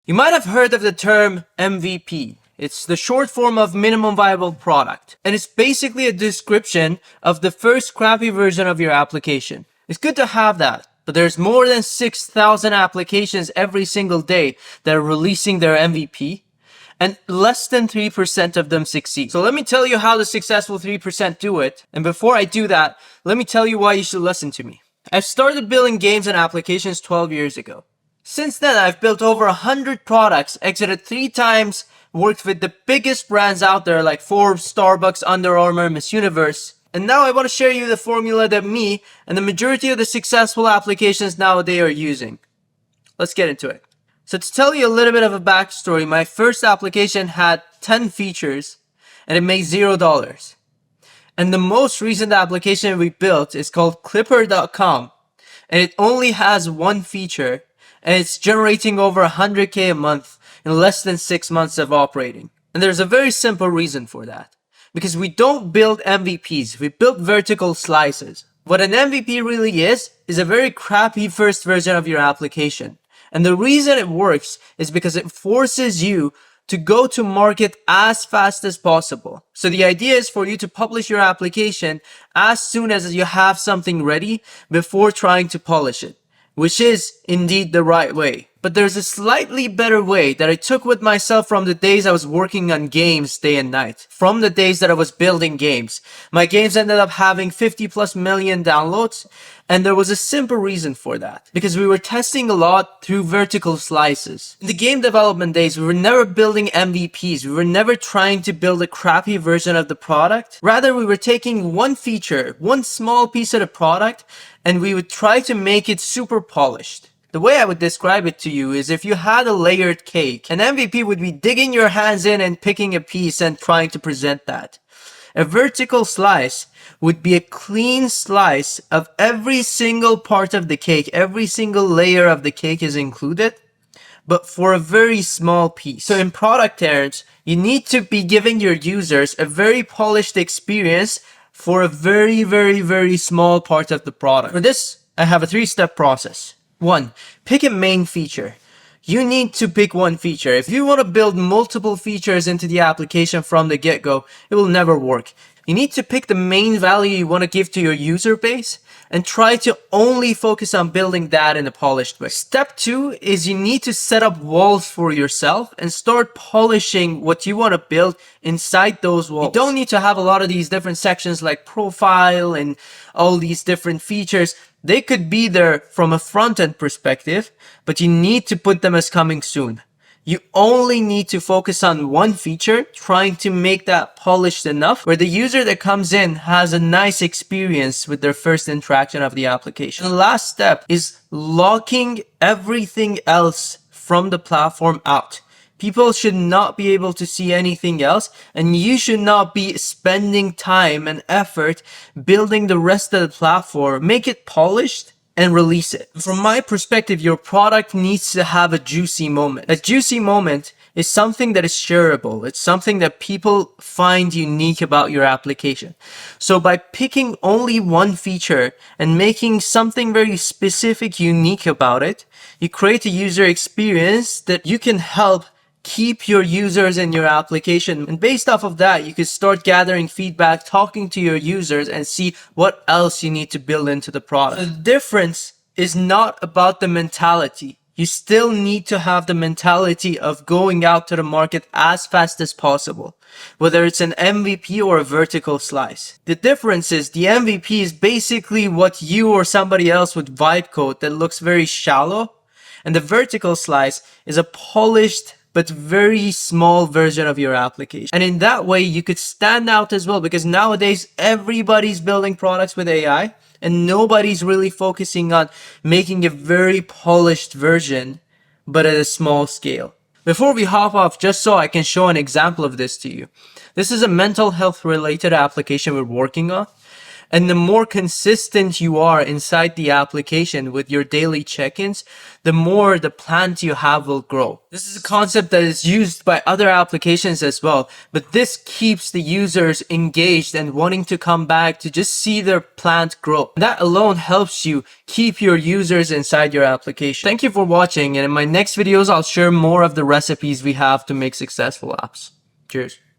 You might have heard of the term MVP. It's the short form of minimum viable product. And it's basically a description of the first crappy version of your application. It's good to have that, but there's more than 6,000 applications every single day that are releasing their MVP, and less than 3% of them succeed. So let me tell you how the successful 3% do it. And before I do that, let me tell you why you should listen to me. I started building games and applications 12 years ago. Since then, I've built over 100 products, exited 3 times, worked with the biggest brands out there like Forbes, Starbucks, Under Armour, Miss Universe. And now I want to share you the formula that me and the majority of the successful applications nowadays are using. Let's get into it. So to tell you a little bit of a backstory, my first application had 10 features and it made $0. And the most recent application we built is called Clipper.com, and it only has 1 feature, and it's generating over 100K a month in less than 6 months of operating. And there's a very simple reason for that. Because we don't build MVPs, we build vertical slices. What an MVP really is a very crappy first version of your application. And the reason it works is because it forces you to go to market as fast as possible. So the idea is for you to publish your application as soon as you have something ready before trying to polish it, which is indeed the right way. But there's a slightly better way that I took with myself from the days I was working on games day and night. From the days that I was building games. My games ended up having 50+ million downloads, and there was a simple reason for that. Because we were testing a lot through vertical slices. In the game development days, we were never building MVPs. We were never trying to build a crappy version of the product. Rather, we were taking one feature, one small piece of the product, and we would try to make it super polished. The way I would describe it to you is if you had a layered cake, an MVP would be digging your hands in and picking a piece and trying to present that. A vertical slice would be a clean slice of every single part of the cake. Every single layer of the cake is included, but for a very small piece. So in product terms, you need to be giving your users a very polished experience for a very, very, very small part of the product. For this, I have a 3-step process. 1. Pick a main feature. You need to pick one feature. If you want to build multiple features into the application from the get-go, it will never work. You need to pick the main value you want to give to your user base and try to only focus on building that in a polished way. Step 2 is you need to set up walls for yourself and start polishing what you want to build inside those walls. You don't need to have a lot of these different sections like profile and all these different features. They could be there from a front-end perspective, but you need to put them as coming soon. You only need to focus on one feature, trying to make that polished enough where the user that comes in has a nice experience with their first interaction of the application. The last step is locking everything else from the platform out. People should not be able to see anything else, and you should not be spending time and effort building the rest of the platform. Make it polished and release it. From my perspective, your product needs to have a juicy moment. A juicy moment is something that is shareable. It's something that people find unique about your application. So by picking only one feature and making something very specific, unique about it, you create a user experience that you can help keep your users in your application. And based off of that, you can start gathering feedback, talking to your users, and see what else you need to build into the product. The difference is not about the mentality. You still need to have the mentality of going out to the market as fast as possible, whether it's an MVP or a vertical slice. The difference is the MVP is basically what you or somebody else would vibe code that looks very shallow, and the vertical slice is a polished but very small version of your application. And in that way, you could stand out as well, because nowadays everybody's building products with AI and nobody's really focusing on making a very polished version, but at a small scale. Before we hop off, just so I can show an example of this to you. This is a mental health related application we're working on. And the more consistent you are inside the application with your daily check-ins, the more the plant you have will grow. This is a concept that is used by other applications as well, but this keeps the users engaged and wanting to come back to just see their plant grow. That alone helps you keep your users inside your application. Thank you for watching, and in my next videos, I'll share more of the recipes we have to make successful apps. Cheers.